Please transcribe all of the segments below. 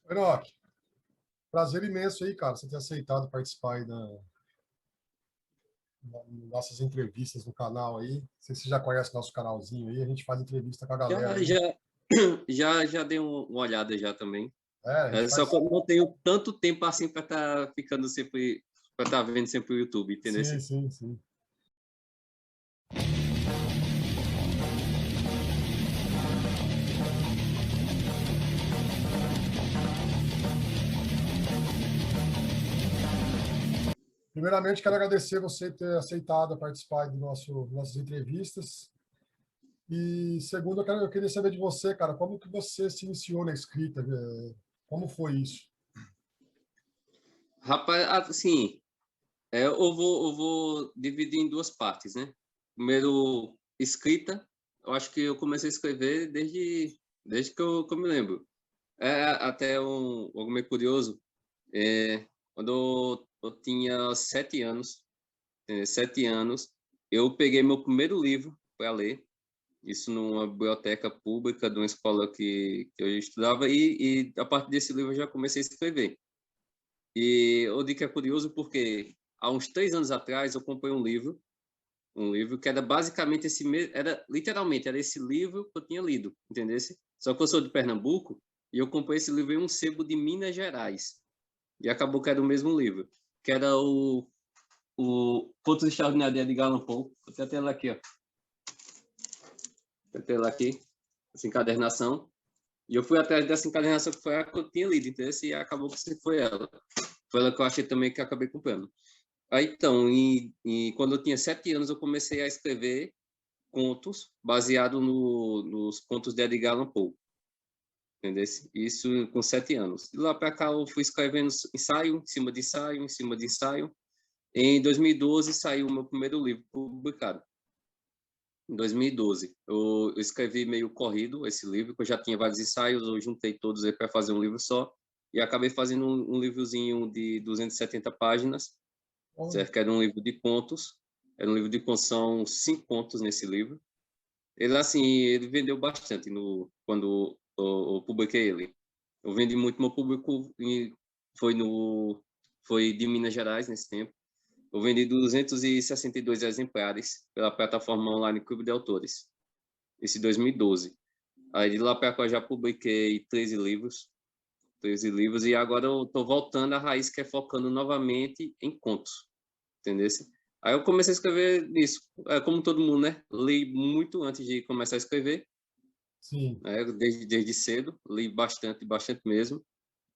Enoque, prazer imenso aí, cara, você ter aceitado participar aí das nossas entrevistas no canal aí. Não sei se você já conhece nosso canalzinho aí, a gente faz entrevista com a galera aí. Já dei uma olhada já também. A gente Só faz... que eu não tenho tanto tempo assim para estar ficando sempre, para estar vendo sempre o YouTube, entendeu? Sim. Primeiramente, quero agradecer você ter aceitado participar de nossas entrevistas. E segundo, eu queria saber de você, cara, como que você se iniciou na escrita? Como foi isso? Rapaz, assim, eu vou dividir em duas partes, né? Primeiro, escrita. Eu acho que eu comecei a escrever desde que eu me lembro. Até algo meio curioso. Quando eu tinha 7 anos, 7 anos, eu peguei meu primeiro livro para ler. Isso numa biblioteca pública de uma escola que eu estudava. E a partir desse livro eu já comecei a escrever. E eu digo que é curioso porque há uns 3 anos atrás eu comprei um livro que era basicamente esse mesmo, literalmente era esse livro que eu tinha lido, entendeu? Só que eu sou de Pernambuco e eu comprei esse livro em um sebo de Minas Gerais. E acabou que era o mesmo livro, que era o Contos Extraordinários de Edgar Allan Poe. Vou ter ela aqui, ó. Vou ter ela aqui, essa encadernação. E eu fui atrás dessa encadernação que foi a que eu tinha lido, entendeu? E acabou que foi ela. Foi ela que eu achei também que eu acabei comprando. Aí, então, quando eu tinha 7 anos, eu comecei a escrever contos baseado nos contos de Edgar Allan Poe. Entendeu? Isso com 7 anos. De lá para cá, eu fui escrevendo ensaio, em cima de ensaio, em cima de ensaio. Em 2012, saiu o meu primeiro livro publicado. Em 2012, eu escrevi meio corrido esse livro, que eu já tinha vários ensaios, eu juntei todos para fazer um livro só, e acabei fazendo um livrozinho de 270 páginas, certo? Que era um livro de contos. Era um livro de contos, são 5 contos nesse livro. Ele, assim, ele vendeu bastante quando eu publiquei ele. Eu vendi muito, meu público foi de Minas Gerais nesse tempo. Eu vendi 262 exemplares pela plataforma online Clube de Autores, esse 2012. Aí de lá para cá eu já publiquei 13 livros, e agora eu estou voltando à raiz, que é focando novamente em contos, entendeu? Aí eu comecei a escrever isso, como todo mundo, né? Li muito antes de começar a escrever, Sim. Desde cedo, li bastante mesmo.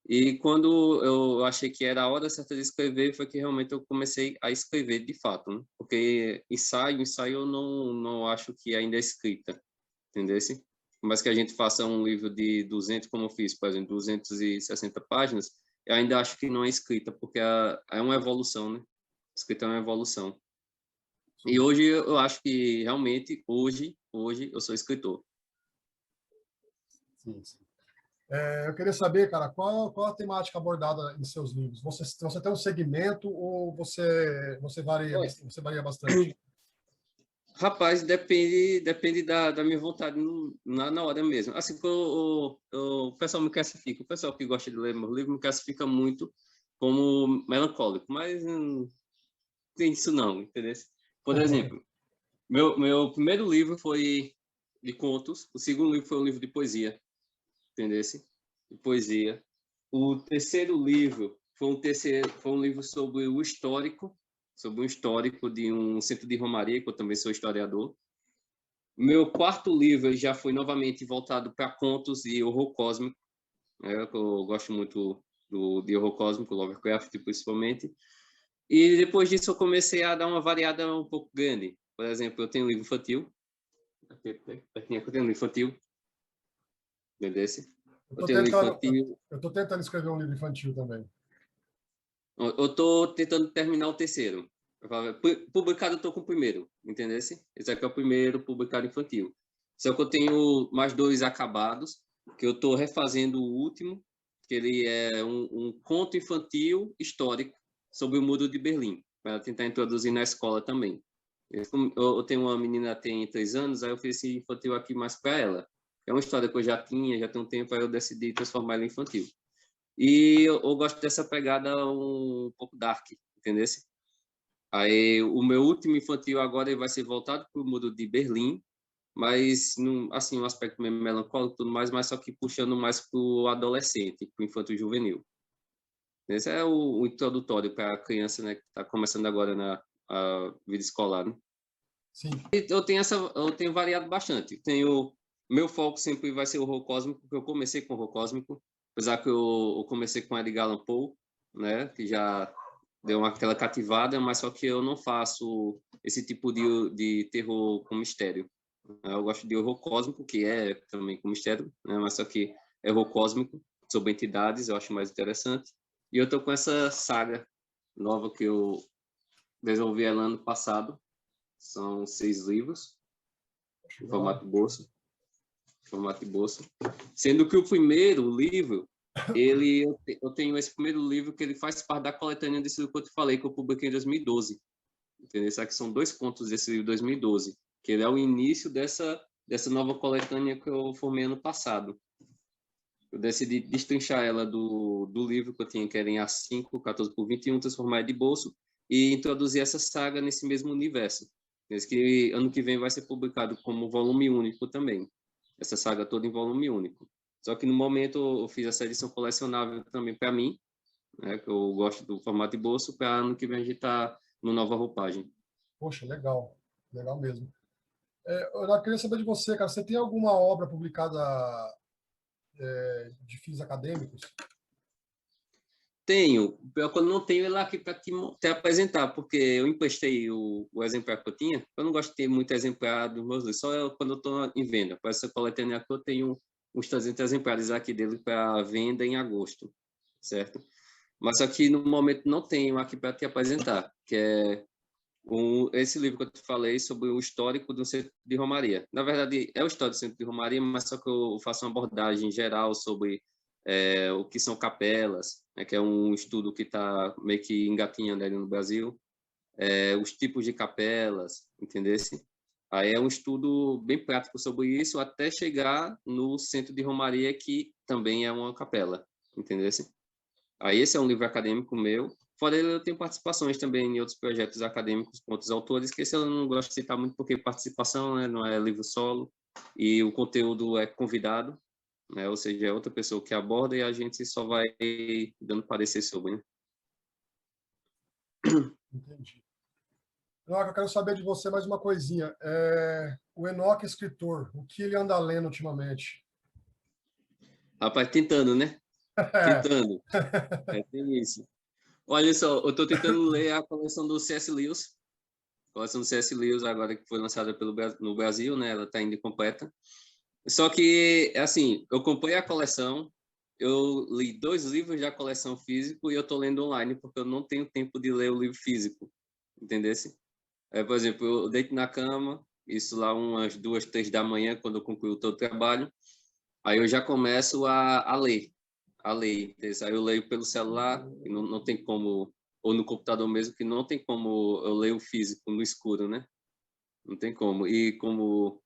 E quando eu achei que era a hora certa de escrever, foi que realmente eu comecei a escrever de fato, né? Porque ensaio eu não acho que ainda é escrita, entendeu? Mas que a gente faça um livro de 200, como eu fiz, por exemplo, 260 páginas, eu ainda acho que não é escrita, porque é uma evolução, né? Escrita é uma evolução. Sim. E hoje eu acho que realmente, hoje eu sou escritor. Sim. Eu queria saber, cara, qual a temática abordada em seus livros? Você tem um segmento ou você varia bastante? Rapaz, depende da minha vontade na hora mesmo. Assim que o pessoal me classifica, o pessoal que gosta de ler meu livro me classifica muito como melancólico, mas não tem isso não, entendeu? Por exemplo, meu primeiro livro foi de contos, o segundo livro foi um livro de poesia, entendeu? De poesia. O terceiro livro foi um livro sobre o histórico, sobre um histórico de um centro de romaria, que eu também sou historiador. Meu quarto livro já foi novamente voltado para contos e horror cósmico. Eu gosto muito de horror cósmico, Lovecraft principalmente. E depois disso eu comecei a dar uma variada um pouco grande. Por exemplo, eu tenho um livro infantil. Eu tenho um livro infantil. Beleza? Eu tenho um livro infantil. Eu tô tentando escrever um livro infantil também. Eu estou tentando terminar o terceiro. Publicado eu estou com o primeiro, entendeu? Esse aqui é o primeiro publicado infantil. Só que eu tenho mais 2 acabados, que eu estou refazendo o último, que ele é um conto infantil histórico sobre o Muro de Berlim, para tentar introduzir na escola também. Eu tenho uma menina que tem 3 anos, aí eu fiz esse infantil aqui mais para ela. É uma história que eu já tem um tempo, aí eu decidi transformar ela em infantil. E eu gosto dessa pegada um pouco dark, entendeu? Aí o meu último infantil agora ele vai ser voltado para o mundo de Berlim, mas assim, um aspecto meio melancólico e tudo mais, mas só que puxando mais para o adolescente, para o infantil juvenil. Esse é o introdutório para a criança, né, que está começando agora na a vida escolar, né? Sim. Eu tenho variado bastante. Meu foco sempre vai ser o horror cósmico, porque eu comecei com horror cósmico, apesar que eu comecei com Edgar Allan Poe, né, que já deu aquela cativada, mas só que eu não faço esse tipo de terror com mistério. Eu gosto de horror cósmico, que é também com mistério, né, mas só que é horror cósmico sobre entidades, eu acho mais interessante. E eu tô com essa saga nova que eu desenvolvi ela ano passado. São 6 livros, em formato de bolsa. Sendo que o primeiro livro, eu tenho esse primeiro livro que ele faz parte da coletânea desse livro que eu te falei, que eu publiquei em 2012. Entendeu? Isso aqui são 2 contos desse livro de 2012, que ele é o início dessa nova coletânea que eu formei ano passado. Eu decidi destrinchar ela do livro que eu tinha, que era em A5, 14 por 21, transformar de bolso, e introduzir essa saga nesse mesmo universo. Esse que ano que vem vai ser publicado como volume único também. Essa saga toda em volume único. Só que no momento eu fiz essa edição colecionável também para mim, né, que eu gosto do formato de bolso, para ano que vem a gente tá no nova roupagem. Poxa, legal. Legal mesmo. Eu queria saber de você, cara. Você tem alguma obra publicada de fins acadêmicos? Tenho. Pior que eu não tenho ele aqui para te apresentar, porque eu emprestei o exemplar que eu tinha. Eu não gosto de ter muito exemplar dos meus livros, quando eu estou em venda. Para essa coletânea aqui, eu tenho uns 300 exemplares aqui dele para venda em agosto, certo? Mas aqui no momento não tenho aqui para te apresentar, que é esse livro que eu te falei sobre o histórico do Centro de Romaria. Na verdade, é o histórico do Centro de Romaria, mas só que eu faço uma abordagem geral sobre o que são capelas, né, que é um estudo que está meio que engatinhando ali no Brasil, os tipos de capelas, entendesse? Aí é um estudo bem prático sobre isso, até chegar no Centro de Romaria, que também é uma capela, entendesse? Aí esse é um livro acadêmico meu. Fora ele, eu tenho participações também em outros projetos acadêmicos com outros autores, que esse eu não gosto de citar muito porque participação, né, não é livro solo, e o conteúdo é convidado, né, ou seja, é outra pessoa que aborda e a gente só vai dando parecer sobre, né? Entendi. Enoque, eu quero saber de você mais uma coisinha. O Enoque escritor, o que ele anda lendo ultimamente? Rapaz, tentando, né? Tentando. Tem isso. Olha só, eu estou tentando ler a coleção do C.S. Lewis, a coleção do C.S. Lewis agora que foi lançada no Brasil, né? Ela está ainda completa. Só que, assim, eu comprei a coleção, eu li 2 livros da coleção físico e eu estou lendo online porque eu não tenho tempo de ler o livro físico, entendesse? Por exemplo, eu deito na cama, isso lá umas 2, 3 da manhã, quando eu concluo todo o trabalho, aí eu já começo a ler. Aí eu leio pelo celular, que não tem como, ou no computador mesmo, que não tem como eu ler o físico no escuro, né? Não tem como. E como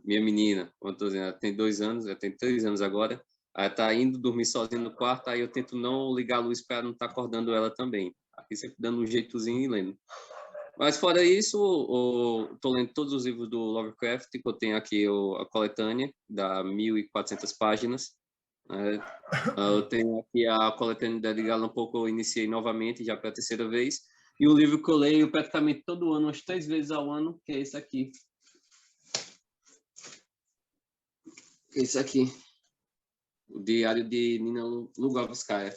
minha menina, como eu tô dizendo, ela tem 2 anos, ela tem 3 anos agora, ela tá indo dormir sozinha no quarto, aí eu tento não ligar a luz para não estar acordando ela também. Aqui sempre dando um jeitozinho e lendo. Mas fora isso, eu tô lendo todos os livros do Lovecraft, que eu tenho aqui a coletânea, dá 1.400 páginas. Né? Eu tenho aqui a coletânea da Edgar Allan Poe, que eu iniciei novamente, já pela 3ª vez. E o livro que eu leio praticamente todo ano, umas 3 vezes ao ano, que é esse aqui. Esse aqui. O Diário de Nina Lugovskaya.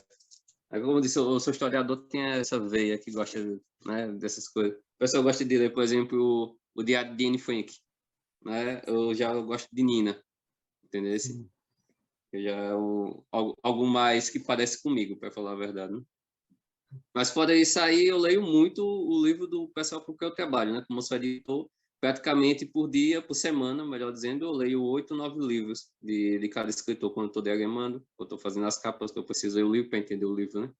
Como eu disse, eu sou historiador, tem essa veia que gosta, né, dessas coisas. O pessoal gosta de ler, por exemplo, o Diário de Anne Frank. Né? Eu já gosto de Nina, entendeu? Sim. Eu já é algo mais que parece comigo, para falar a verdade. Né? Mas fora isso aí, eu leio muito o livro do pessoal com que eu trabalho, né? Como eu sou editor, praticamente por dia, por semana, melhor dizendo, eu leio 8, 9 livros de cada escritor quando estou diagramando, ou estou fazendo as capas, que eu preciso ler o livro para entender o livro, né?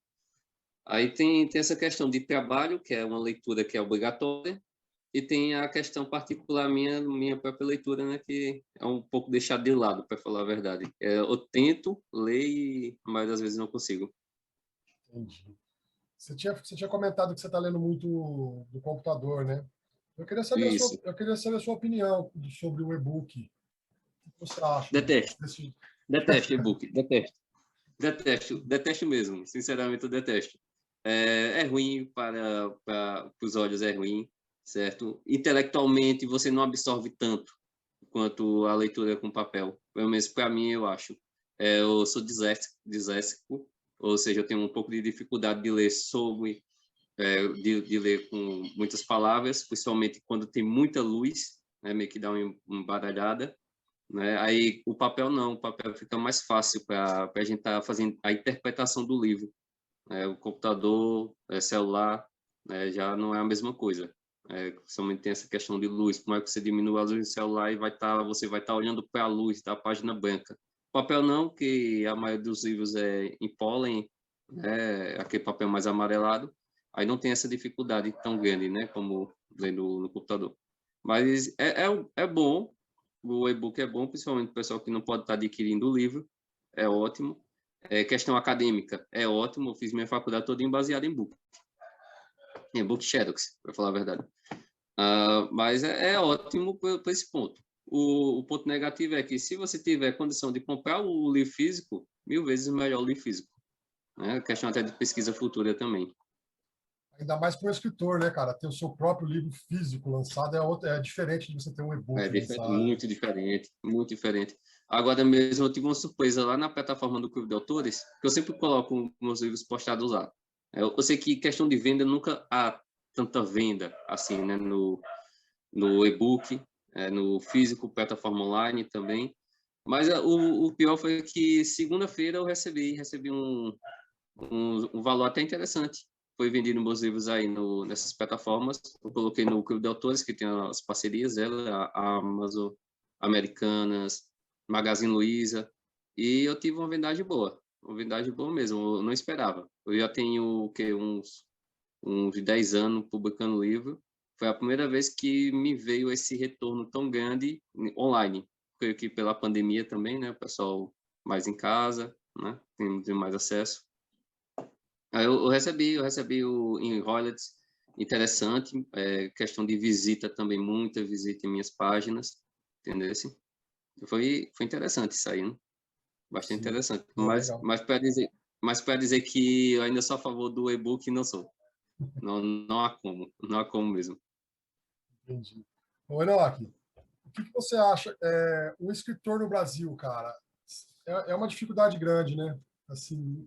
Aí tem essa questão de trabalho, que é uma leitura que é obrigatória, E tem a questão particular minha própria leitura, né, que é um pouco deixado de lado, para falar a verdade. Eu tento ler e a maioria das vezes não consigo. Entendi. Você tinha comentado que você está lendo muito do computador, né? Isso. Eu queria saber a sua opinião sobre o e-book. O que você acha Detesto. desse... Detesto e-book. Detesto mesmo. Sinceramente, eu detesto. É ruim para os olhos, é ruim, certo? Intelectualmente, você não absorve tanto quanto a leitura com papel. Pelo menos para mim, eu acho. Eu sou disléxico, ou seja, eu tenho um pouco de dificuldade de ler de ler com muitas palavras, principalmente quando tem muita luz, né, meio que dá uma embaralhada, né? Aí o papel não, o papel fica mais fácil para a gente estar fazendo a interpretação do livro. O computador, celular, já não é a mesma coisa. Somente tem essa questão de luz. Como é que você diminui a luz do celular e você vai estar olhando para a luz da página branca. Papel não, que a maioria dos livros é em pólen, aquele papel mais amarelado. Aí não tem essa dificuldade tão grande, né, como lendo no computador. Mas é bom, o e-book é bom, principalmente para o pessoal que não pode estar adquirindo o livro, é ótimo. Questão acadêmica, é ótimo, eu fiz minha faculdade toda baseada em book Xerox, para falar a verdade. Mas é ótimo por esse ponto. O ponto negativo é que se você tiver condição de comprar o livro físico, 1000 vezes melhor o livro físico. Né? Questão até de pesquisa futura também. Ainda mais para o escritor, né, cara? Ter o seu próprio livro físico lançado é diferente de você ter um e-book lançado. Muito diferente, muito diferente. Agora mesmo eu tive uma surpresa lá na plataforma do Clube de Autores, que eu sempre coloco meus livros postados lá. Eu sei que questão de venda nunca há tanta venda assim, né, no e-book, no físico, plataforma online também. Mas o pior foi que segunda-feira eu recebi um valor até interessante. Foi vendido meus livros aí nessas plataformas. Eu coloquei no Clube de Autores, que tem as parcerias, a Amazon, Americanas, Magazine Luiza, e eu tive uma vendagem boa mesmo, eu não esperava. Eu já tenho uns 10 anos publicando livro. Foi a primeira vez que me veio esse retorno tão grande online. Creio que pela pandemia também, né? O pessoal mais em casa, né? Tem mais acesso. Aí eu recebi em royalties interessante, questão de visita também, muita visita em minhas páginas, entendeu? Foi interessante isso aí, né? Bastante Sim. interessante. Não, legal. Mas para dizer que eu ainda sou a favor do e-book, não sou. Não há como mesmo. Entendi. Ô, Enoque, o que você acha? O escritor no Brasil, cara, é uma dificuldade grande, né? Assim,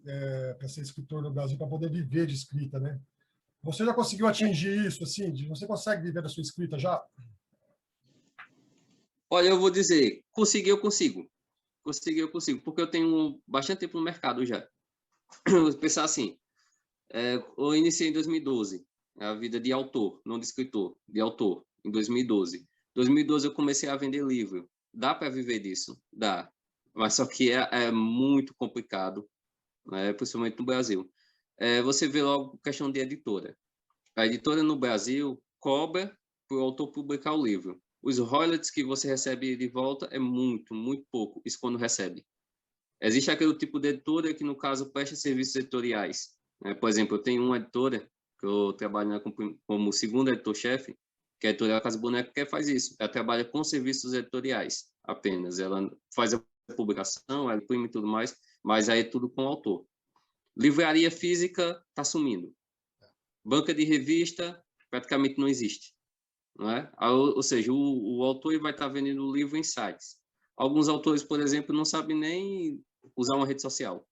para ser escritor no Brasil, para poder viver de escrita, né? Você já conseguiu atingir isso, assim? Você consegue viver da sua escrita já? Olha, eu vou dizer, conseguir eu consigo. Conseguir eu consigo, porque eu tenho bastante tempo no mercado já. Vou pensar assim, eu iniciei em 2012, a vida de autor, não de escritor, de autor, em 2012. Em 2012 eu comecei a vender livro. Dá para viver disso? Dá. Mas só que é muito complicado, né? Principalmente no Brasil. Você vê logo questão de editora. A editora no Brasil cobra para o autor publicar o livro. Os royalties que você recebe de volta é muito, muito pouco, isso quando recebe. Existe aquele tipo de editora que, no caso, presta serviços editoriais. Por exemplo, eu tenho uma editora que eu trabalho como segundo editor-chefe, que é a editora Casa Boneca, que faz isso. Ela trabalha com serviços editoriais apenas. Ela faz a publicação, ela imprime e tudo mais, mas aí é tudo com o autor. Livraria física está sumindo. Banca de revista praticamente não existe. Não é? Ou seja, o autor vai estar vendendo o livro em sites. Alguns autores, por exemplo, não sabem nem usar uma rede social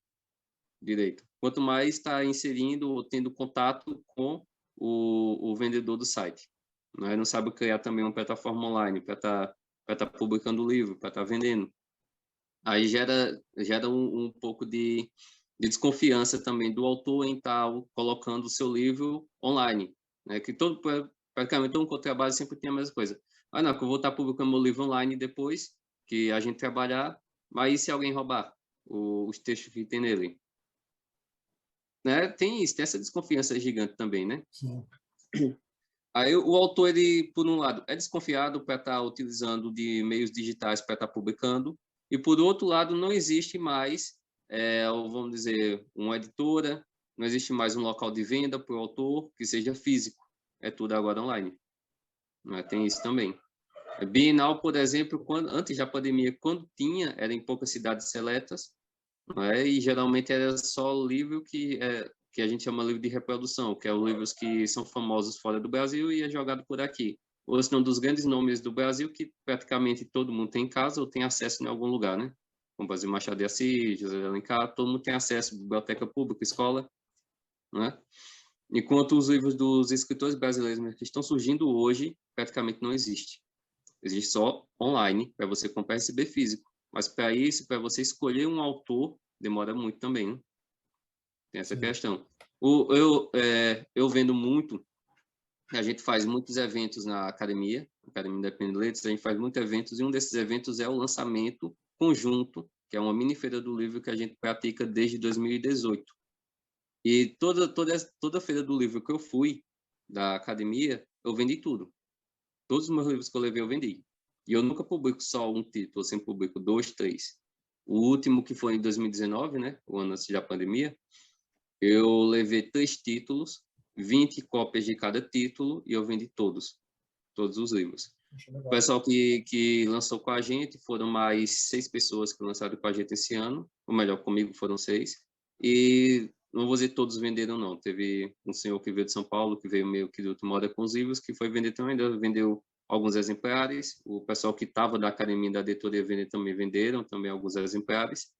direito. Quanto mais está inserindo ou tendo contato com o vendedor do site. Não sabe criar também uma plataforma online para estar publicando o livro, para estar vendendo. Aí gera um pouco de desconfiança também do autor em estar colocando o seu livro online. Né? Que praticamente todo mundo que eu trabalho sempre tem a mesma coisa. Não, que eu vou estar publicando meu livro online depois que a gente trabalhar, mas e se alguém roubar os textos que tem nele? Né? Tem essa desconfiança gigante também, né? Sim. Aí o autor, ele, por um lado, é desconfiado para estar utilizando de meios digitais para estar publicando, e por outro lado, não existe mais, vamos dizer, uma editora, não existe mais um local de venda para o autor que seja físico. É tudo agora online. Né? Tem isso também. Bienal, por exemplo, antes da pandemia, quando tinha, era em poucas cidades seletas, né? E geralmente era só livro que a gente chama livro de reprodução, que é os livros que são famosos fora do Brasil e é jogado por aqui. Ou são dos grandes nomes do Brasil que praticamente todo mundo tem em casa ou tem acesso em algum lugar, né? Como Brasil Machado de Assis, José de Alencar, todo mundo tem acesso, biblioteca pública, escola, né? Enquanto os livros dos escritores brasileiros que estão surgindo hoje, praticamente não existe. Existe só online, para você comprar e receber físico. Mas para isso, para você escolher um autor, demora muito também, né? Tem essa questão. Eu vendo muito, a gente faz muitos eventos na Academia Independente de Letras, a gente faz muitos eventos, e um desses eventos é o lançamento conjunto, que é uma mini feira do livro que a gente pratica desde 2018. E toda feira do livro que eu fui, da Academia, eu vendi tudo. Todos os meus livros que eu levei, eu vendi. E eu nunca publico só um título, eu sempre publico 2, 3. O último, que foi em 2019, né, o ano antes da pandemia, eu levei 3 títulos, 20 cópias de cada título, e eu vendi todos os livros. O pessoal que lançou com a gente foram mais 6 pessoas que lançaram com a gente esse ano, ou melhor, comigo foram 6. E não vou dizer todos venderam, não. Teve um senhor que veio de São Paulo, que veio meio que de última hora com os livros, que foi vender também, vendeu alguns exemplares. O pessoal que estava da academia da editoria vender também venderam também alguns exemplares.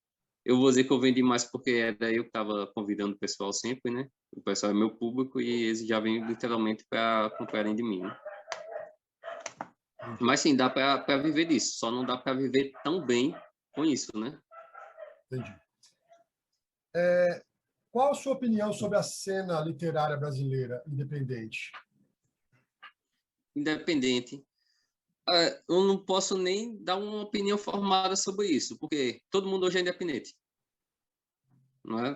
Eu vou dizer que eu vendi mais porque era eu que estava convidando o pessoal sempre, né? O pessoal é meu público e eles já vêm literalmente para comprarem de mim, né? Mas sim, dá para viver disso, só não dá para viver tão bem com isso, né? Entendi. Qual a sua opinião sobre a cena literária brasileira independente? Independente. Eu não posso nem dar uma opinião formada sobre isso, porque todo mundo hoje é independente. Não é?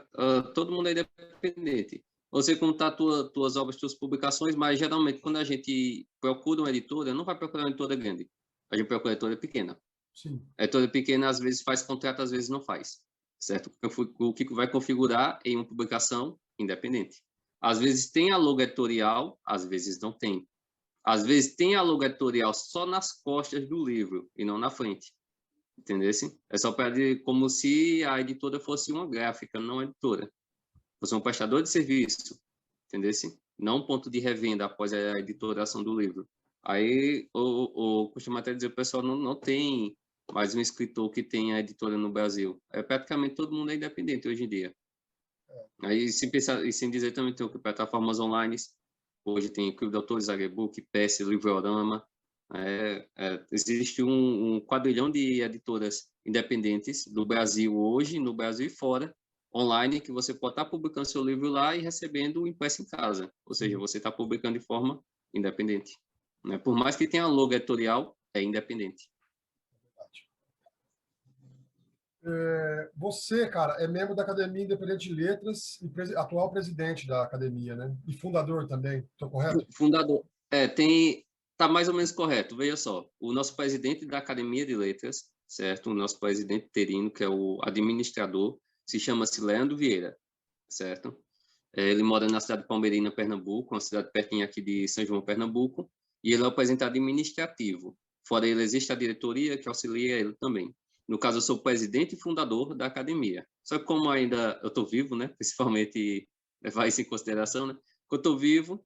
Todo mundo é independente. Você contar tuas obras, tuas publicações, mas geralmente quando a gente procura uma editora, não vai procurar uma editora grande. A gente procura uma editora pequena. Sim. A editora pequena às vezes faz contrato, às vezes não faz. Certo? O que vai configurar em uma publicação independente. Às vezes tem a logo editorial, às vezes não tem. Às vezes tem a logo editorial só nas costas do livro e não na frente. Entendeu? É só para como se a editora fosse uma gráfica, não uma editora. Fosse um prestador de serviço. Entendeu? Não um ponto de revenda após a editoração do livro. Aí, costumo até dizer, o pessoal não tem mais um escritor que tenha editora no Brasil. Praticamente todo mundo é independente hoje em dia. Aí, sem pensar, e sem dizer também, tem plataformas online. Hoje tem Clube de Autores, Audiobook, PS, Livrorama. Existe um quadrilhão de editoras independentes do Brasil hoje, no Brasil e fora, online, que você pode estar publicando seu livro lá e recebendo o impresso em casa. Ou seja, você está publicando de forma independente. Né? Por mais que tenha logo editorial, é independente. Você, cara, é membro da Academia Independente de Letras e atual presidente da academia, né? E fundador também, estou correto? Fundador. Tá mais ou menos correto. Veja só, o nosso presidente da Academia de Letras, certo? O nosso presidente interino, que é o administrador, se Leandro Vieira, certo? Ele mora na cidade de Palmeirina, Pernambuco, uma cidade pertinho aqui de São João, Pernambuco, e ele é o presidente administrativo. Fora ele, existe a diretoria que auxilia ele também. No caso, eu sou o presidente e fundador da academia. Só que como ainda eu estou vivo, né? Principalmente levar isso em consideração, né? Que eu estou vivo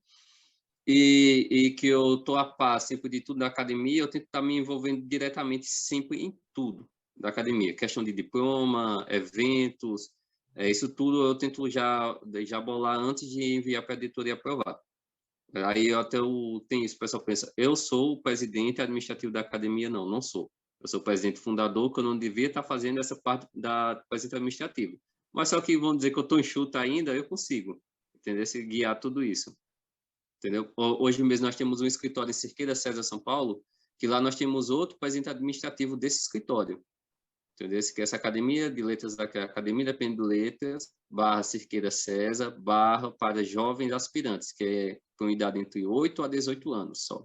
e que eu estou a par sempre de tudo da academia, eu tento estar me envolvendo diretamente sempre em tudo da academia. Questão de diploma, eventos, isso tudo eu tento já bolar antes de enviar para a editoria aprovar. Aí até tem isso, o pessoal pensa, eu sou o presidente administrativo da academia. Não, não sou. Eu sou o presidente fundador, que eu não devia estar fazendo essa parte da presidente administrativo. Mas só que vão dizer que eu estou enxuto ainda, eu consigo, entendeu? Se guiar tudo isso. Entendeu? Hoje mesmo nós temos um escritório em Cerqueira, César, São Paulo, que lá nós temos outro presidente administrativo desse escritório. entendeu? Que essa Academia de Letras, Academia Independente de Letras, / Cerqueira César, / para jovens aspirantes, que é com idade entre 8 a 18 anos só.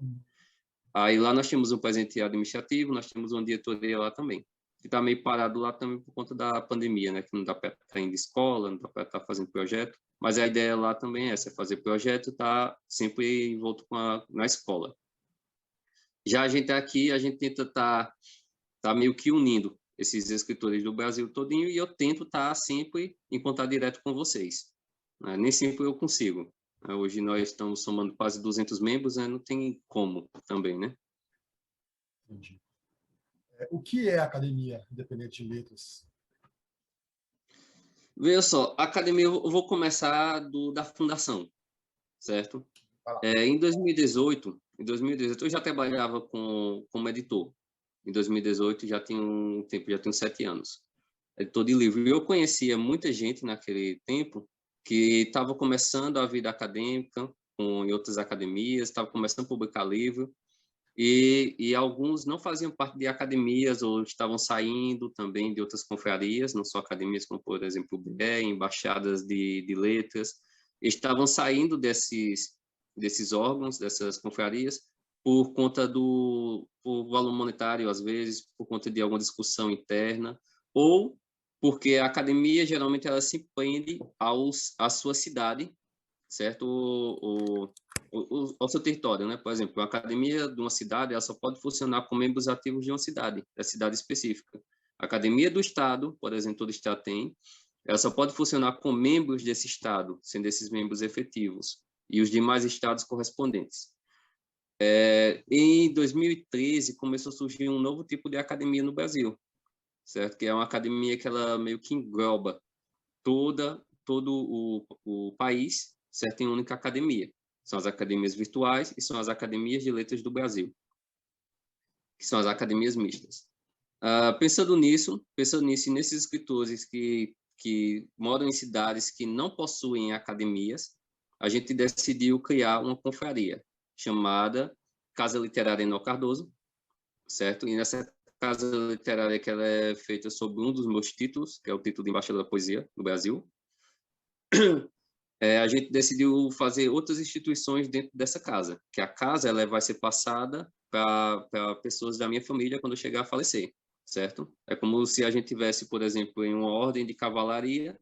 Aí lá nós temos um presidente administrativo, nós temos uma diretoria lá também, que está meio parado lá também por conta da pandemia, né? Que não dá para estar indo escola, não dá para estar fazendo projeto, mas a ideia lá também é essa, é fazer projeto, tá sempre envolto na escola. Já a gente aqui, a gente tenta tá meio que unindo esses escritores do Brasil todinho, e eu tento estar sempre em contato direto com vocês. Né? Nem sempre eu consigo. Hoje nós estamos somando quase 200 membros, né? Não tem como também, né? Entendi. O que é a Academia Independente de Letras? Veja só, a academia, eu vou começar da fundação, certo? Em 2018, eu já trabalhava como editor. Em 2018 já tinha um tempo, já tenho 7 anos. Editor de livro. E eu conhecia muita gente naquele tempo que estava começando a vida acadêmica em outras academias, estava começando a publicar livro, e alguns não faziam parte de academias ou estavam saindo também de outras confrarias, não só academias, como, por exemplo, o BE, embaixadas de letras, estavam saindo desses órgãos, dessas confrarias, por conta por valor monetário, às vezes, por conta de alguma discussão interna, ou porque a academia, geralmente, ela se prende à sua cidade, certo? Ao seu território, né? Por exemplo, a academia de uma cidade, ela só pode funcionar com membros ativos de uma cidade, da cidade específica. A academia do estado, por exemplo, todo estado tem, ela só pode funcionar com membros desse estado, sendo esses membros efetivos, e os demais estados correspondentes. Em 2013, começou a surgir um novo tipo de academia no Brasil, certo? Que é uma academia que ela meio que engloba todo o país, certo? Em uma única academia. São as academias virtuais e são as academias de letras do Brasil, que são as academias mistas. Pensando nisso e nesses escritores que moram em cidades que não possuem academias, a gente decidiu criar uma confraria chamada Casa Literária Enó Cardoso, certo? E nessa Casa Literária, que ela é feita sob um dos meus títulos, que é o título de Embaixador da Poesia do Brasil, a gente decidiu fazer outras instituições dentro dessa casa, que a casa ela vai ser passada para pessoas da minha família quando chegar a falecer, certo? É como se a gente tivesse, por exemplo, em uma ordem de cavalaria,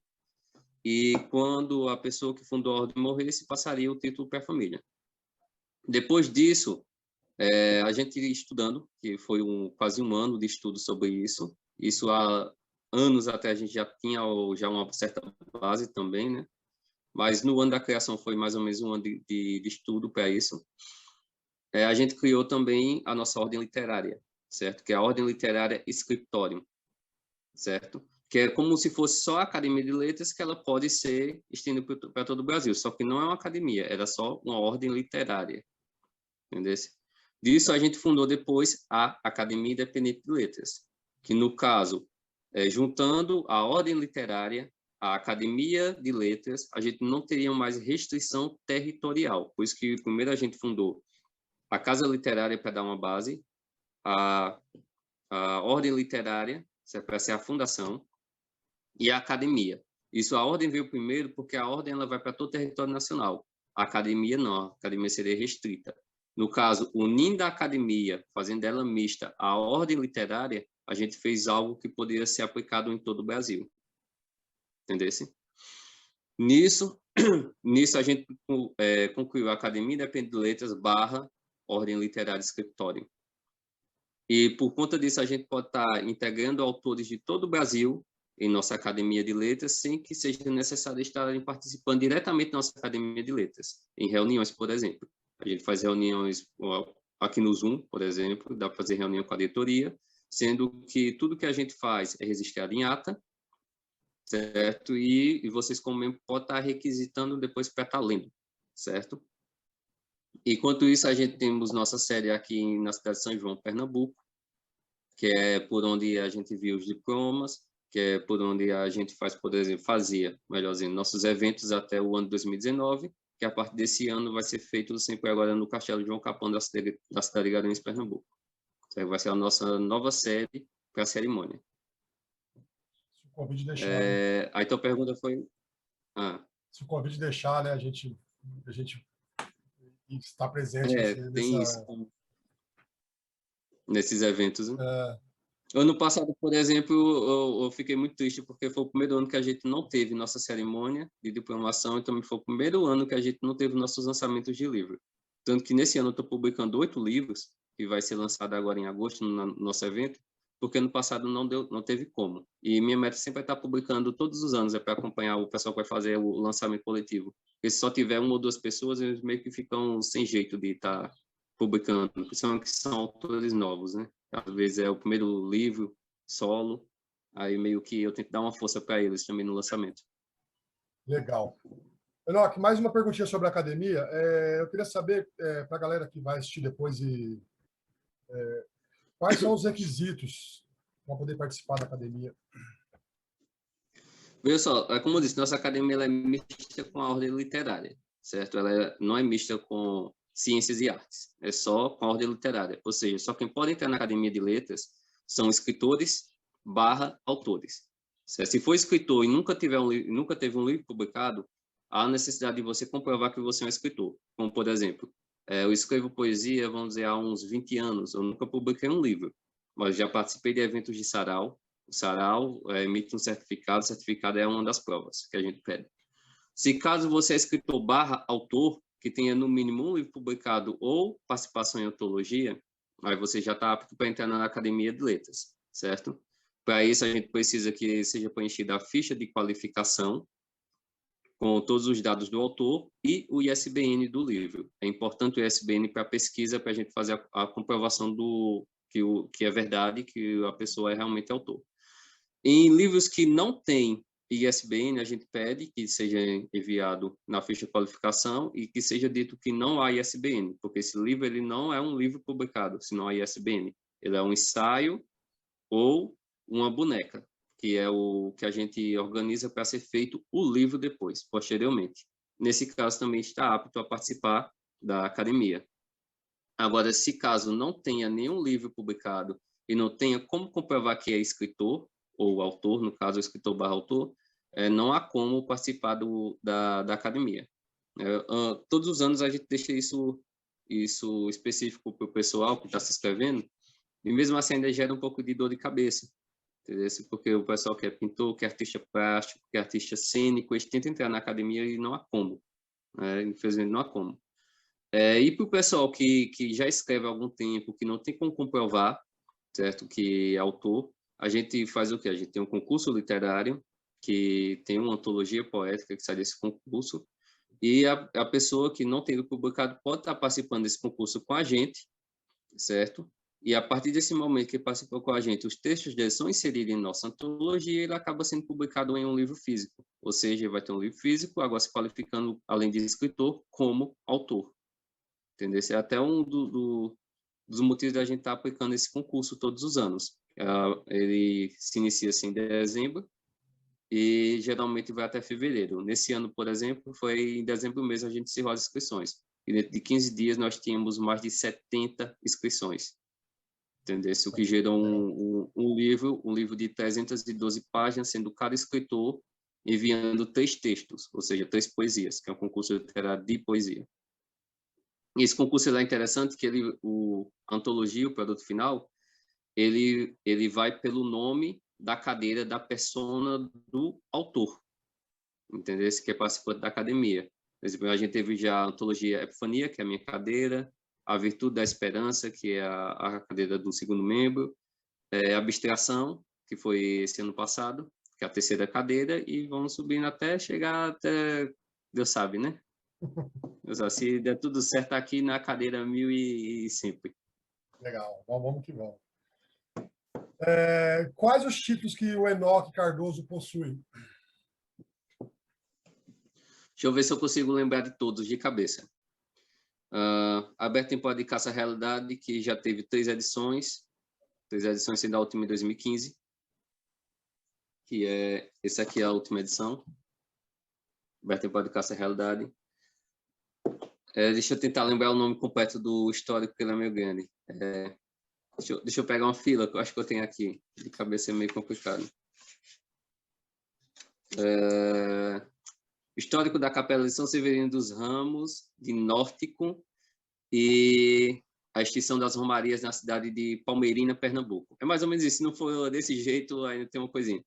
e quando a pessoa que fundou a ordem morresse, passaria o título para a família. Depois disso, a gente estudando, que foi quase um ano de estudo sobre isso há anos até a gente já tinha uma certa base também, né? Mas no ano da criação foi mais ou menos um ano de estudo para isso. A gente criou também a nossa ordem literária, certo? Que é a Ordem Literária Scriptorium, certo? Que é como se fosse só a Academia de Letras, que ela pode ser estendida para todo o Brasil, só que não é uma academia, era só uma ordem literária, entendeu? Disso a gente fundou depois a Academia Independente de Letras, que no caso, juntando a ordem literária, a Academia de Letras, a gente não teria mais restrição territorial, por isso que primeiro a gente fundou a Casa Literária para dar uma base, a Ordem Literária, para ser a fundação, e a Academia. Isso, a Ordem veio primeiro porque a Ordem ela vai para todo o território nacional. A Academia não, a Academia seria restrita. No caso, unindo a Academia, fazendo ela mista à Ordem Literária, a gente fez algo que poderia ser aplicado em todo o Brasil. Entendesse? Nisso a gente concluiu a Academia Independente de Letras / Ordem Literária Scriptorium. E por conta disso a gente pode estar integrando autores de todo o Brasil em nossa Academia de Letras, sem que seja necessário estarem participando diretamente da nossa Academia de Letras, em reuniões, por exemplo. A gente faz reuniões aqui no Zoom, por exemplo, dá para fazer reunião com a diretoria, sendo que tudo que a gente faz é registrado em ata, certo? E vocês, como membro, podem estar requisitando depois para estar lendo, certo? Enquanto isso, a gente temos nossa sede aqui na cidade de São João, Pernambuco, que é por onde a gente viu os diplomas, que é por onde a gente faz, por exemplo, melhor dizendo, nossos eventos até o ano de 2019, que a partir desse ano vai ser feito sempre agora no Castelo João Capão da cidade de Garanhuns, Pernambuco. Então, vai ser a nossa nova sede para a cerimônia. Convite deixar, né? Aí tua pergunta foi... Se o convite deixar, né, a gente está presente tem isso nesses eventos, né? É, Ano passado, por exemplo, eu fiquei muito triste porque foi o primeiro ano que a gente não teve nossa cerimônia de diplomação, e também foi o primeiro ano que a gente não teve nossos lançamentos de livro. Tanto que nesse ano eu estou publicando 8 livros, que vai ser lançado agora em agosto no nosso evento, porque no passado não teve como. E minha meta sempre é estar publicando todos os anos, é para acompanhar o pessoal que vai fazer o lançamento coletivo. Porque se só tiver uma ou duas pessoas, eles meio que ficam sem jeito de estar publicando, principalmente que são autores novos, né? Às vezes é o primeiro livro solo, aí meio que eu tento dar uma força para eles também no lançamento. legal. Enoque, mais uma perguntinha sobre a academia. Eu queria saber, para a galera que vai assistir depois, quais são os requisitos para poder participar da academia? Veja só, como eu disse, nossa academia ela é mista com a ordem literária, certo? Ela não é mista com ciências e artes, é só com a ordem literária. Ou seja, só quem pode entrar na academia de letras são escritores / autores. Certo? Se for escritor e nunca teve um livro publicado, há necessidade de você comprovar que você é um escritor. Como, por exemplo, eu escrevo poesia, vamos dizer, há uns 20 anos. Eu nunca publiquei um livro, mas já participei de eventos de sarau. O sarau emite um certificado, o certificado é uma das provas que a gente pede. Se caso você é escritor / autor, que tenha no mínimo um livro publicado ou participação em antologia, aí você já está apto para entrar na Academia de Letras, certo? Para isso, a gente precisa que seja preenchida a ficha de qualificação, com todos os dados do autor e o ISBN do livro. É importante o ISBN para a pesquisa, para a gente fazer a comprovação que é verdade, que a pessoa é realmente autor. Em livros que não têm ISBN, a gente pede que seja enviado na ficha de qualificação e que seja dito que não há ISBN, porque esse livro ele não é um livro publicado, se não há ISBN. Ele é um ensaio ou uma boneca, que é o que a gente organiza para ser feito o livro depois, posteriormente. Nesse caso, também está apto a participar da academia. Agora, se caso não tenha nenhum livro publicado e não tenha como comprovar que é escritor, ou autor, no caso, escritor / autor, não há como participar da academia. Todos os anos a gente deixa isso específico para o pessoal que está se inscrevendo, e mesmo assim ainda gera um pouco de dor de cabeça, entendeu? Porque o pessoal que é pintor, que é artista plástico, que é artista cênico, eles tentam entrar na academia e não há como. Infelizmente não há como. E para o pessoal que já escreve há algum tempo, que não tem como comprovar, certo, que é autor, a gente faz o quê? A gente tem um concurso literário, que tem uma antologia poética que sai desse concurso, e a pessoa que não tem livro publicado pode estar participando desse concurso com a gente, certo? E a partir desse momento que participou com a gente, os textos dele são inseridos em nossa antologia e ele acaba sendo publicado em um livro físico. Ou seja, vai ter um livro físico, agora se qualificando, além de escritor, como autor. Entendeu? Esse é até um dos motivos da gente estar aplicando esse concurso todos os anos. Ele se inicia assim, em dezembro e geralmente vai até fevereiro. Nesse ano, por exemplo, foi em dezembro mesmo a gente encerrou as inscrições. E dentro de 15 dias nós tínhamos mais de 70 inscrições. Entendeu? O que gerou um livro de 312 páginas, sendo cada escritor enviando 3 textos, ou seja, 3 poesias, que é um concurso literário de poesia. E esse concurso é interessante que a antologia, o produto final, ele vai pelo nome da cadeira da persona do autor, entendeu? Esse que é participante da academia. Por exemplo, a gente teve já a antologia Epifania, que é a minha cadeira, a Virtude da Esperança, que é a cadeira do segundo membro, a Abstração, que foi esse ano passado, que é a terceira cadeira, e vamos subindo até chegar até, Deus sabe, né? Se der tudo certo aqui na cadeira 1000 e sempre. Legal, vamos que vamos. Quais os títulos que o Enoque Cardoso possui? Deixa eu ver se eu consigo lembrar de todos de cabeça. Aberto em Pode Caça Realidade, que já teve 3 edições sendo a última em 2015, que esse aqui é a última edição. Aberto em Pode Caça Realidade. Deixa eu tentar lembrar o nome completo do histórico, porque ele é meio grande. Deixa eu pegar uma fila, que eu acho que eu tenho aqui. De cabeça é meio complicado. Histórico da Capela de São Severino dos Ramos, de Nórtico, e a extinção das romarias na cidade de Palmeirina, Pernambuco. É mais ou menos isso. Se não for desse jeito, ainda tem uma coisinha.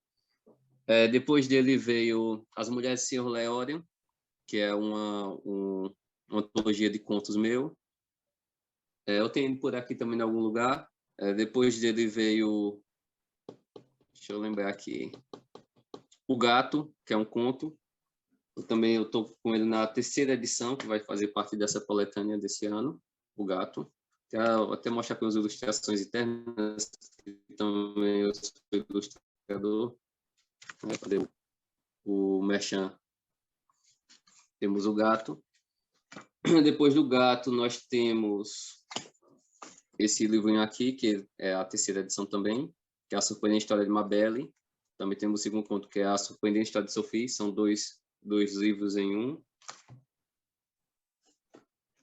Depois dele veio As Mulheres do Senhor Leório, que é uma antologia de contos meu. Eu tenho por aqui também em algum lugar. Depois dele veio, deixa eu lembrar aqui, O Gato, que é um conto. Eu estou com ele na 3ª edição, que vai fazer parte dessa coletânea desse ano, O Gato. Vou até mostrar aqui as ilustrações internas, que também eu sou ilustrador. Cadê o merchan? Temos O Gato. Depois do Gato, nós temos esse livrinho aqui, que é a 3ª edição também, que é A Surpreendente História de Mabel. Também temos o segundo conto, que é A Surpreendente História de Sophie. São dois livros em um.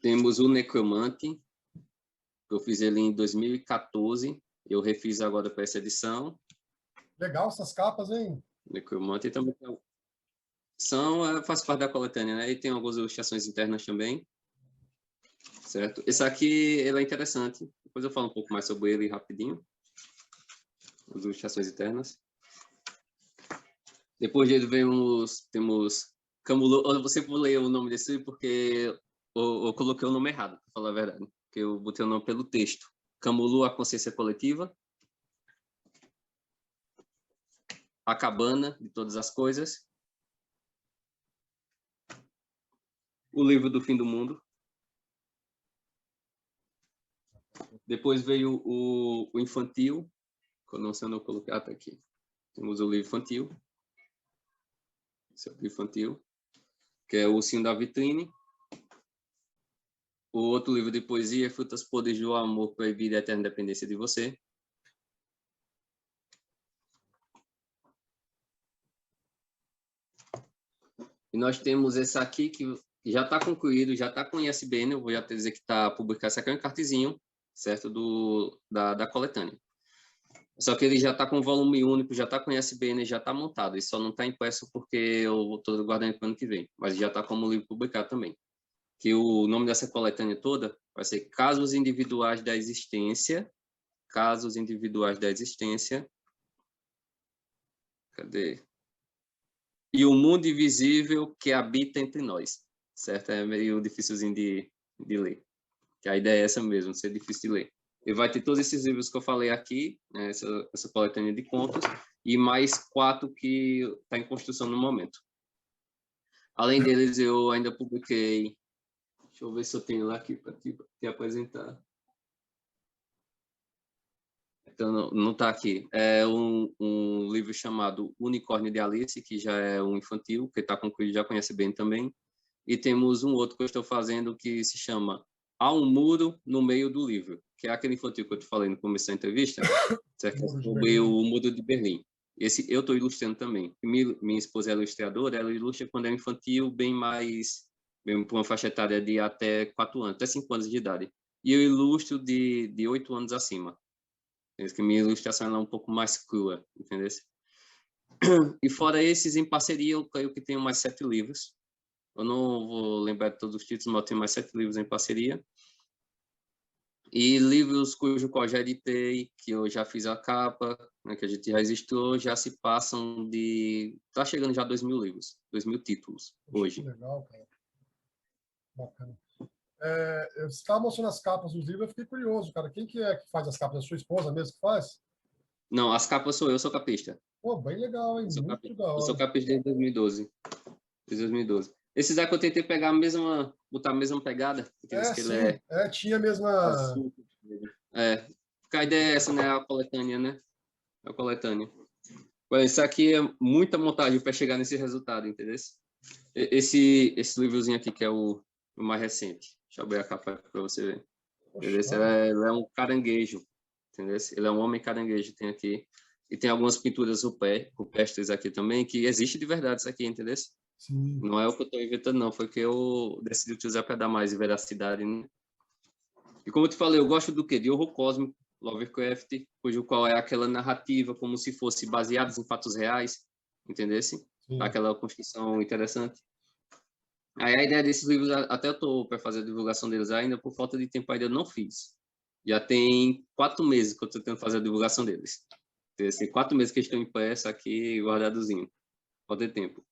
Temos o Necromante, que eu fiz ele em 2014. Eu refiz agora para essa edição. Legal essas capas, hein? Necromante também faz parte da coletânea, né? E tem algumas ilustrações internas também. Certo? Esse aqui ele é interessante. Depois eu falo um pouco mais sobre ele rapidinho. As ilustrações internas. Depois dele temos Camulu. Eu sempre vou ler o nome desse livro porque eu coloquei o nome errado, para falar a verdade. Porque eu botei o nome pelo texto. Camulu, a Consciência Coletiva. A Cabana de Todas as Coisas. O Livro do Fim do Mundo. Depois veio o infantil. Que eu não sei onde eu coloquei. Tá aqui. Temos o livro infantil. Esse é o livro infantil. Que é O Ursinho da Vitrine. O outro livro de poesia é Frutas Podres do Amor Proibido e a Eterna Dependência de Você. E nós temos esse aqui que já está concluído, já está com ISBN, eu vou já dizer que está publicado. Esse aqui é um encartezinho, certo, da coletânea. Só que ele já está com volume único, já está com ISBN, já está montado. E só não está impresso porque eu estou guardando para o ano que vem. Mas já está como livro publicado também. Que o nome dessa coletânea toda vai ser Casos Individuais da Existência. Casos Individuais da Existência. Cadê? E o mundo invisível que habita entre nós. Certo? É meio dificilzinho de ler. Que a ideia é essa mesmo, ser difícil de ler. E vai ter todos esses livros que eu falei aqui, né, essa coletânea de contos, e mais 4 que está em construção no momento. Além deles, eu ainda publiquei... Deixa eu ver se eu tenho lá aqui para te apresentar. Então, não está aqui. É um livro chamado Unicórnio de Alice, que já é um infantil, que está concluído, já conhece bem também. E temos um outro que eu estou fazendo que se chama Há um Muro no Meio do Livro, que é aquele infantil que eu te falei no começo da entrevista, certo? Sobre o Muro de Berlim. Esse eu estou ilustrando também. Minha esposa é ilustradora, ela ilustra quando é infantil, bem para uma faixa etária de até 4 anos, até 5 anos de idade. E eu ilustro de 8 anos acima. Que minha ilustração é um pouco mais crua, entendeu? E fora esses, em parceria, eu creio que tenho mais 7 livros. Eu não vou lembrar de todos os títulos, mas eu tenho mais 7 livros em parceria. E livros cujo qual já editei, que eu já fiz a capa, né, que a gente já registrou, já se passam de... Está chegando já a 2.000 livros, 2.000 títulos, hoje. Legal, cara. Bacana. Você estava mostrando as capas dos livros, eu fiquei curioso, cara. Quem que é que faz as capas? A sua esposa mesmo que faz? Não, as capas sou eu, sou capista. Pô, bem legal, hein? Muito da hora. Eu sou capista desde 2012. Desde 2012. Esses aqui eu tentei pegar botar a mesma pegada. Sim. Tinha a mesma... Porque a ideia é essa, né? A coletânea, né? A coletânea. Isso aqui é muita montagem para chegar nesse resultado, entendeu? Esse livrozinho aqui, que é o mais recente. Deixa eu abrir a capa para você ver. Ele é um caranguejo, entendeu? Ele é um homem caranguejo, tem aqui. E tem algumas pinturas rupestres aqui também, que existe de verdade isso aqui, entendeu? Sim. Não é o que eu estou inventando, não. Foi que eu decidi utilizar para dar mais veracidade, né? E como eu te falei, eu gosto do quê? De horror cósmico, Lovecraft, cujo qual é aquela narrativa como se fosse baseados em fatos reais, entendesse? Sim. aquela construção interessante. Aí a ideia desses livros, até eu estou para fazer a divulgação deles ainda, por falta de tempo ainda eu não fiz. Já tem 4 meses que eu estou tentando fazer a divulgação deles. Tem assim, 4 meses que estão impressos aqui, guardadozinho. Falta de tempo.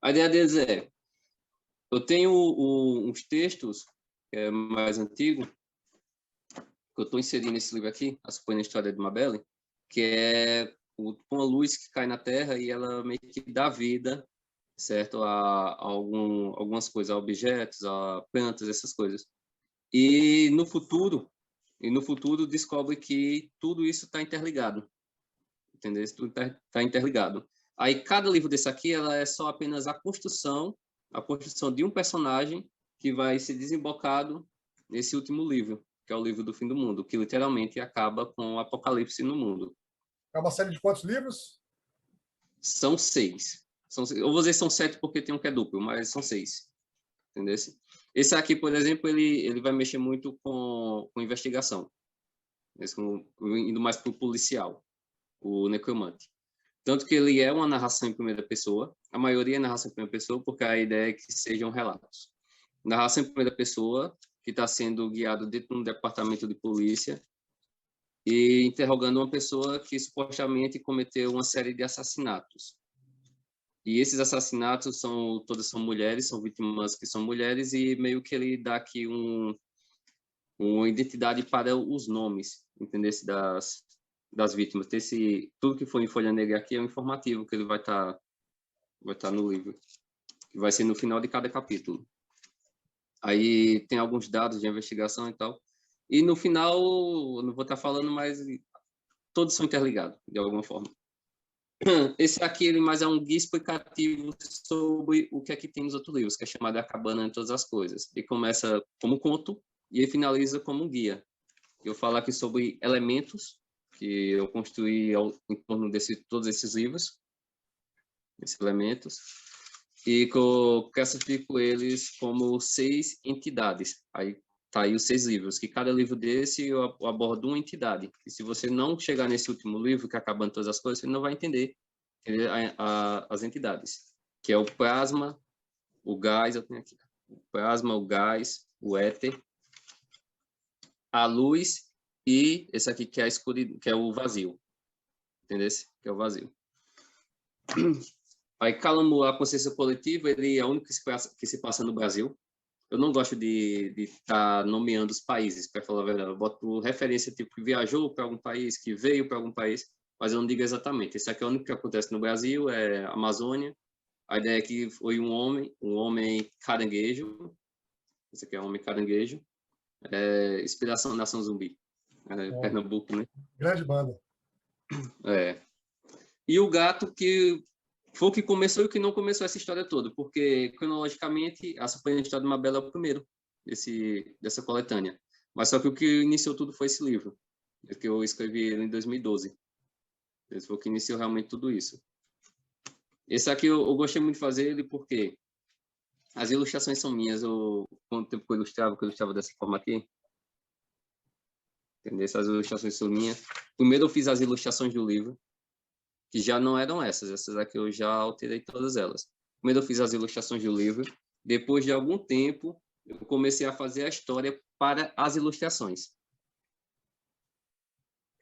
A ideia deles é, eu tenho uns textos, que é mais antigo, que eu estou inserindo nesse livro aqui, A Suposta História de Mabel, que é uma luz que cai na Terra e ela meio que dá vida, certo, a algumas coisas, a objetos, a plantas, essas coisas. E no futuro descobre que tudo isso está interligado, entendeu? Tudo tá interligado. Aí cada livro desse aqui, ela é só apenas a construção de um personagem que vai ser desembocado nesse último livro, que é o livro do fim do mundo, que literalmente acaba com o apocalipse no mundo. É uma série de quantos livros? São 6. Eu vou dizer são 7 porque tem um que é duplo, mas são 6. Entendeu? Esse aqui, por exemplo, ele vai mexer muito com investigação, indo mais para o policial, o Necromante. Tanto que ele é uma narração em primeira pessoa, a maioria é narração em primeira pessoa, porque a ideia é que sejam relatos. Narração em primeira pessoa, que está sendo guiado dentro de um departamento de polícia e interrogando uma pessoa que supostamente cometeu uma série de assassinatos. E esses assassinatos todas são mulheres, são vítimas que são mulheres, e meio que ele dá aqui uma identidade para os nomes, entendeu? Das vítimas. Tudo que for em folha negra aqui é um informativo que ele vai tá no livro, que vai ser no final de cada capítulo. Aí tem alguns dados de investigação e tal. E no final, eu não vou estar falando, mas todos são interligados, de alguma forma. Esse aqui, ele mais é um guia explicativo sobre o que é que tem nos outros livros, que é chamado A Cabana de Todas as Coisas. Ele começa como conto e ele finaliza como um guia. Eu falo aqui sobre elementos que eu construí em torno de todos esses livros, esses elementos, e que eu classifico eles como 6 entidades. Aí tá aí os 6 livros, que cada livro desse eu abordo uma entidade. E se você não chegar nesse último livro, que é Acabando Todas as Coisas, você não vai entender as entidades, que é o plasma, o gás, eu tenho aqui, o plasma, o gás, o éter, a luz e esse aqui que é a escuridão, que é o vazio. Entendeu? Que é o vazio. Aí, Calamo, a consciência coletiva, ele é o único que se passa no Brasil. Eu não gosto de estar nomeando os países, para falar a verdade. Eu boto referência tipo que viajou para algum país, que veio para algum país, mas eu não digo exatamente. Esse aqui é o único que acontece no Brasil, é a Amazônia. A ideia é que foi um homem caranguejo. Esse aqui é um homem caranguejo. Inspiração Nação Zumbi. Pernambuco, né? Grande banda. E o gato que foi o que começou e o que não começou essa história toda, porque, cronologicamente, a Suposta História de Mabel é o primeiro dessa coletânea. Mas só que o que iniciou tudo foi esse livro, que eu escrevi ele em 2012. Esse foi o que iniciou realmente tudo isso. Esse aqui eu gostei muito de fazer ele porque as ilustrações são minhas. Quanto tempo que eu ilustrava dessa forma aqui. Entendeu? Essas ilustrações são minhas. Primeiro eu fiz as ilustrações do livro, que já não eram essas aqui eu já alterei todas elas. Primeiro eu fiz as ilustrações do livro, depois de algum tempo eu comecei a fazer a história para as ilustrações.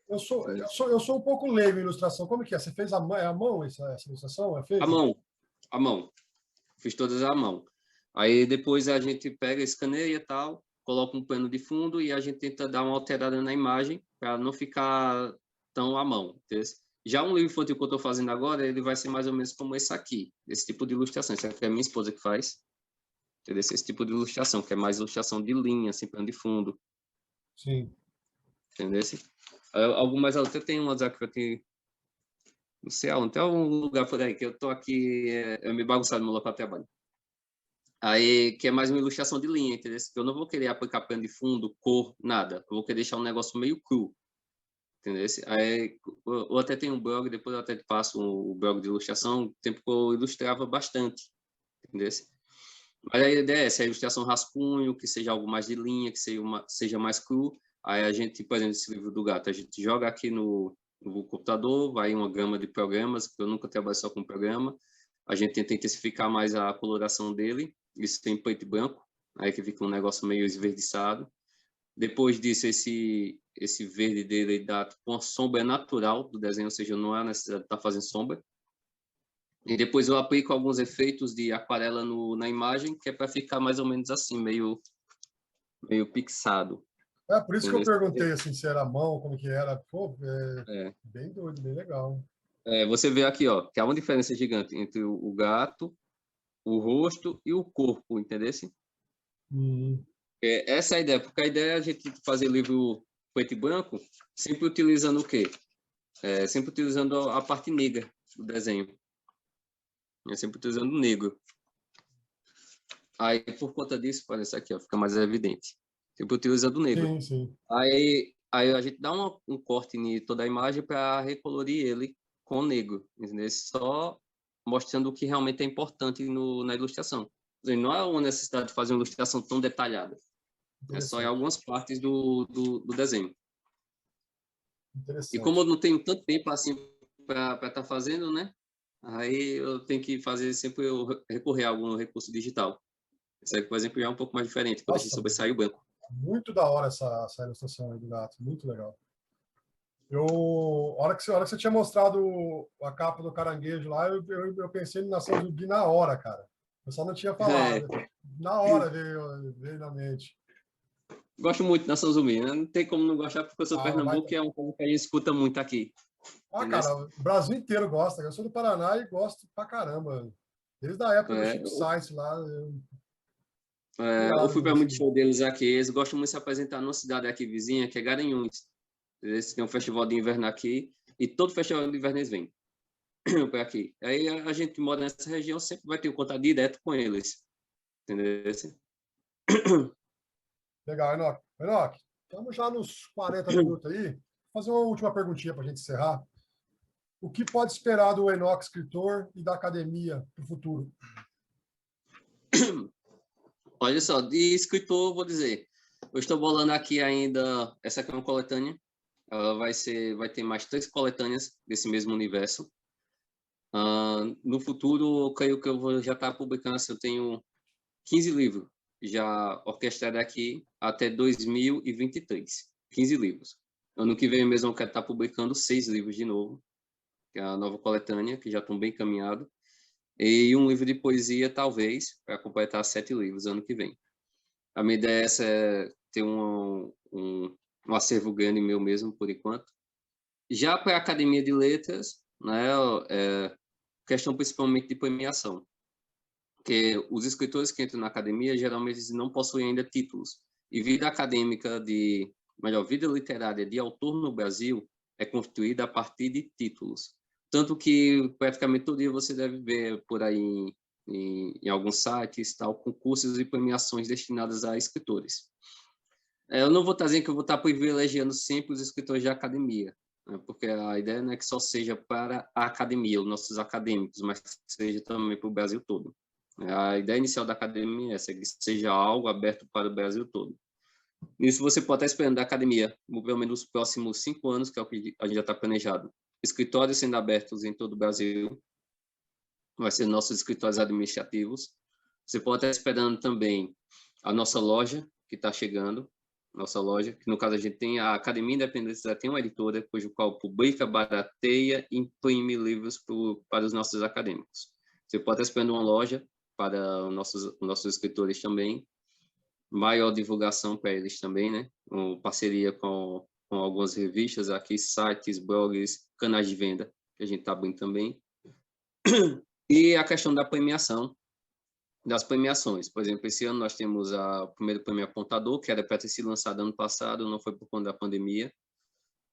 Eu sou um pouco leigo em ilustração. Como que é? Você fez à mão essa ilustração? À mão. Fiz todas à mão. Aí depois a gente pega, escaneia e tal, coloca um pano de fundo e a gente tenta dar uma alterada na imagem para não ficar tão à mão. Entendeu? Já um livro infantil que eu estou fazendo agora, ele vai ser mais ou menos como esse aqui, esse tipo de ilustração. Esse aqui é a minha esposa que faz. Entendeu? Esse tipo de ilustração, que é mais ilustração de linha, assim, pano de fundo. Sim. Entendeu? Algumas até tem umas aqui, aqui, não sei aonde, tem algum lugar por aí, que eu estou aqui, eu me bagunçado no meu local de trabalho. Aí, que é mais uma ilustração de linha, entendeu? Que eu não vou querer aplicar pano de fundo, cor, nada. Eu vou querer deixar um negócio meio cru. Entendeu? Aí, eu até tenho um blog, depois eu até passo o blog de ilustração, tempo que eu ilustrava bastante. Entendeu? Mas a ideia é essa, a ilustração rascunho, que seja algo mais de linha, que seja mais cru. Aí a gente, por exemplo, esse livro do gato, a gente joga aqui no computador, vai uma gama de programas, porque eu nunca trabalho só com programa. a gente tenta intensificar mais a coloração dele, isso tem preto e branco, aí que fica um negócio meio esverdeçado. Depois disso, esse verde dele dá tipo, uma sombra natural do desenho, ou seja, não há necessidade de estar fazendo sombra. E depois eu aplico alguns efeitos de aquarela na imagem, que é para ficar mais ou menos assim, meio pixado. É por isso que eu Entendeu? perguntei assim, se era mão, como que era. Pô, É. bem doido, bem legal. Você vê aqui, ó, que há uma diferença gigante entre o gato, o rosto e o corpo, entendeu? Hum, Essa é a ideia, porque a ideia é a gente fazer livro preto e branco, sempre utilizando o quê? Sempre utilizando a parte negra do desenho. Sempre utilizando o negro. Aí, por conta disso, parece aqui, ó, fica mais evidente. Sempre utilizando o negro. sim, sim. Aí a gente dá um corte em toda a imagem para recolorir ele com o negro, entendeu? Só mostrando o que realmente é importante na ilustração. Não é uma necessidade de fazer uma ilustração tão detalhada. É só em Interessante. algumas partes do desenho. E como eu Interessante. não tenho tanto tempo assim para estar fazendo, né? Aí eu tenho que fazer sempre eu recorrer a algum recurso digital. Esse aí, por exemplo, já é um pouco mais diferente, quando a gente Nossa, sobressai o banco. muito da hora essa ilustração aí do gato. Muito legal. A hora que você tinha mostrado a capa do caranguejo lá, eu pensei em Nação Zumbi na hora, cara. Eu só não tinha É, falado. Na hora veio na mente. gosto muito da São Zumbi, né? Não tem como não gostar, porque eu sou de Ah, vai. Pernambuco e é uma coisa que a gente escuta muito aqui. Ah, Entendeu? cara, o Brasil inteiro gosta. Eu sou do Paraná e gosto pra caramba. Desde a época do É, Chico Sainz lá, eu fui pirado para muito nisso. show deles aqui. Eles gostam muito de se apresentar numa cidade aqui vizinha, que é Garanhuns. Eles têm um festival de inverno aqui, e todo festival de inverno eles vêm para aqui. Aí a gente que mora nessa região sempre vai ter um contato direto com eles. Entendeu? Legal, Enoque. Enoque, estamos já nos 40 minutos aí. Vou fazer uma última perguntinha para a gente encerrar. O que pode esperar do Enoque escritor e da academia para o futuro? Olha só, de escritor, vou dizer, eu estou bolando aqui ainda, essa aqui é uma coletânea, ela vai ter mais 3 coletâneas desse mesmo universo. No futuro, eu creio que eu vou já estar publicando, assim, eu tenho 15 livros já orquestrados aqui até 2023. 15 livros. Ano que vem mesmo eu quero estar publicando 6 livros de novo, que é a nova coletânea, que já estão bem encaminhados. E um livro de poesia, talvez, para completar 7 livros ano que vem. A minha ideia é essa, é ter um acervo grande meu mesmo, por enquanto. Já para a Academia de Letras, né, questão principalmente de premiação, porque os escritores que entram na academia geralmente eles não possuem ainda títulos. E vida acadêmica vida literária de autor no Brasil é construída a partir de títulos. Tanto que praticamente todo dia você deve ver por aí em alguns sites tal concursos e premiações destinadas a escritores. Eu não vou estar dizendo que eu vou estar privilegiando sempre os escritores de academia, né, porque a ideia não é que só seja para a academia, os nossos acadêmicos, mas que seja também para o Brasil todo. A ideia inicial da academia é essa, que seja algo aberto para o Brasil todo. Nisso você pode estar esperando da academia, pelo menos nos próximos 5 anos, que é o que a gente já está planejado. Escritórios sendo abertos em todo o Brasil, vai ser nossos escritórios administrativos. Você pode estar esperando também a nossa loja, que está chegando, nossa loja, que no caso a gente tem a Academia Independente, já tem uma editora, cujo qual publica, barateia e imprime livros para os nossos acadêmicos. Você pode estar esperando uma loja para os nossos escritores também, maior divulgação para eles também, né? Uma parceria com algumas revistas aqui, sites, blogs, canais de venda, que a gente está abrindo também. E a questão da premiação, das premiações. Por exemplo, esse ano nós temos o primeiro prêmio Apontador, que era para ter sido lançado ano passado, não foi por conta da pandemia.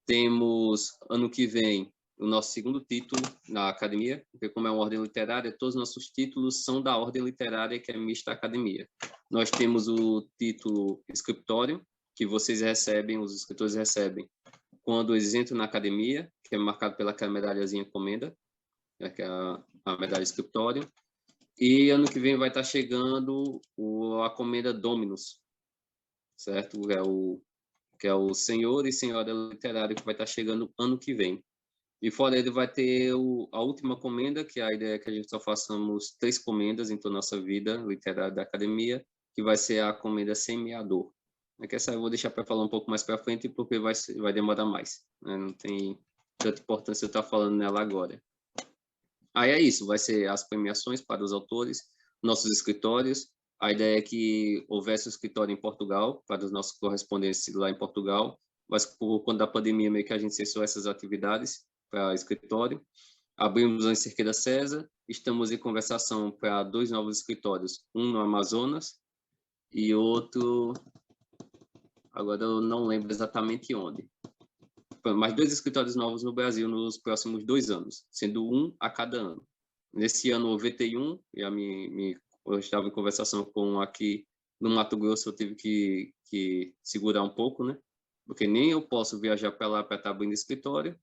Temos, ano que vem, o nosso segundo título na academia, porque como é uma ordem literária, todos os nossos títulos são da ordem literária, que é mista academia. Nós temos o título Escritório, que vocês recebem, os escritores recebem, quando eles entram na academia, que é marcado pelaquela medalhazinha Comenda, que é a medalha Escritório. E ano que vem vai estar chegando a Comenda Dominus, certo? Que é o senhor e senhora literário, que vai estar chegando ano que vem. E fora ele vai ter a última comenda, que a ideia é que a gente só façamos 3 comendas em toda a nossa vida literária da academia, que vai ser a comenda semeador. É que essa eu vou deixar para falar um pouco mais para frente, porque vai demorar mais, né? Não tem tanta importância eu estar falando nela agora. Aí é isso, vai ser as premiações para os autores, nossos escritórios. A ideia é que houvesse um escritório em Portugal, para os nossos correspondentes lá em Portugal, mas por conta da pandemia meio que a gente cessou essas atividades para escritório. Abrimos em Cerqueira César, estamos em conversação para 2 novos escritórios, um no Amazonas e outro, agora eu não lembro exatamente onde. Mais 2 escritórios novos no Brasil nos próximos 2 anos, sendo um a cada ano. Nesse ano o VT1, eu estava em conversação com aqui no Mato Grosso, eu tive que segurar um pouco, né? Porque nem eu posso viajar para lá para estar abrindo escritório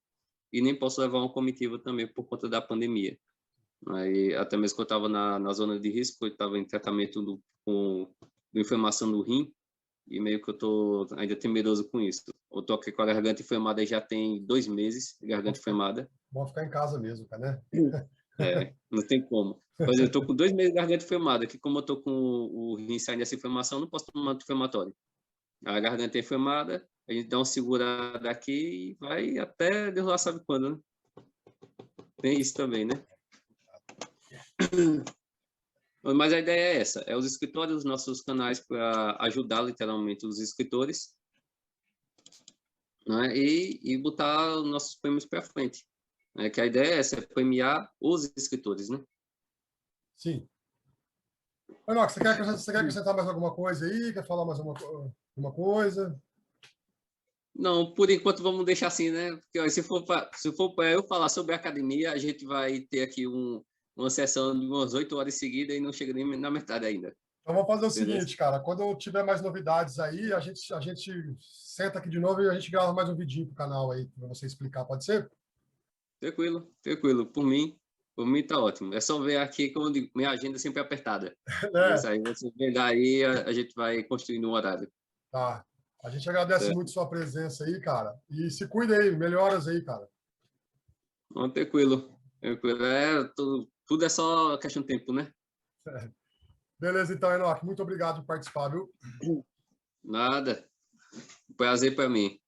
e nem posso levar uma comitiva também por conta da pandemia. Aí, até mesmo que eu estava na zona de risco, eu estava em tratamento com inflamação no rim, e meio que eu tô ainda temeroso com isso. Eu tô aqui com a garganta inflamada já tem 2 meses, garganta inflamada. Bom ficar em casa mesmo, cara, né? Não tem como. Por exemplo, eu tô com 2 meses de garganta inflamada, que como eu tô com o rim saindo dessa inflamação, não posso tomar anti-inflamatório. A garganta é inflamada, a gente dá uma segurada aqui e vai até Deus lá sabe quando, né? Tem isso também, né? Mas a ideia é essa, é os escritórios, os nossos canais para ajudar literalmente os escritores, né? E botar os nossos prêmios para frente. Né? Que a ideia é essa, é premiar os escritores, né? Sim. Enoque, você quer acrescentar mais alguma coisa aí? Quer falar mais alguma coisa? Não, por enquanto vamos deixar assim, né? Porque ó, se for para eu falar sobre a academia, a gente vai ter aqui uma sessão de umas 8 horas seguidas e não chega nem na metade ainda. Então vamos fazer o Entendeu? seguinte, cara. Quando tiver mais novidades aí, a gente senta aqui de novo e a gente grava mais um vidinho pro canal aí para você explicar. Pode ser? Tranquilo, tranquilo. Por mim tá ótimo. É só ver aqui, como eu digo, minha agenda sempre é apertada. É. Aí você vê daí, a gente vai construindo um horário. Tá. A gente agradece Certo? muito sua presença aí, cara. E se cuida aí, melhoras aí, cara. Não, tranquilo. Tranquilo. Tudo é só questão de tempo, né? Beleza, então, Enoque. Muito obrigado por participar, viu? Nada. Prazer para mim.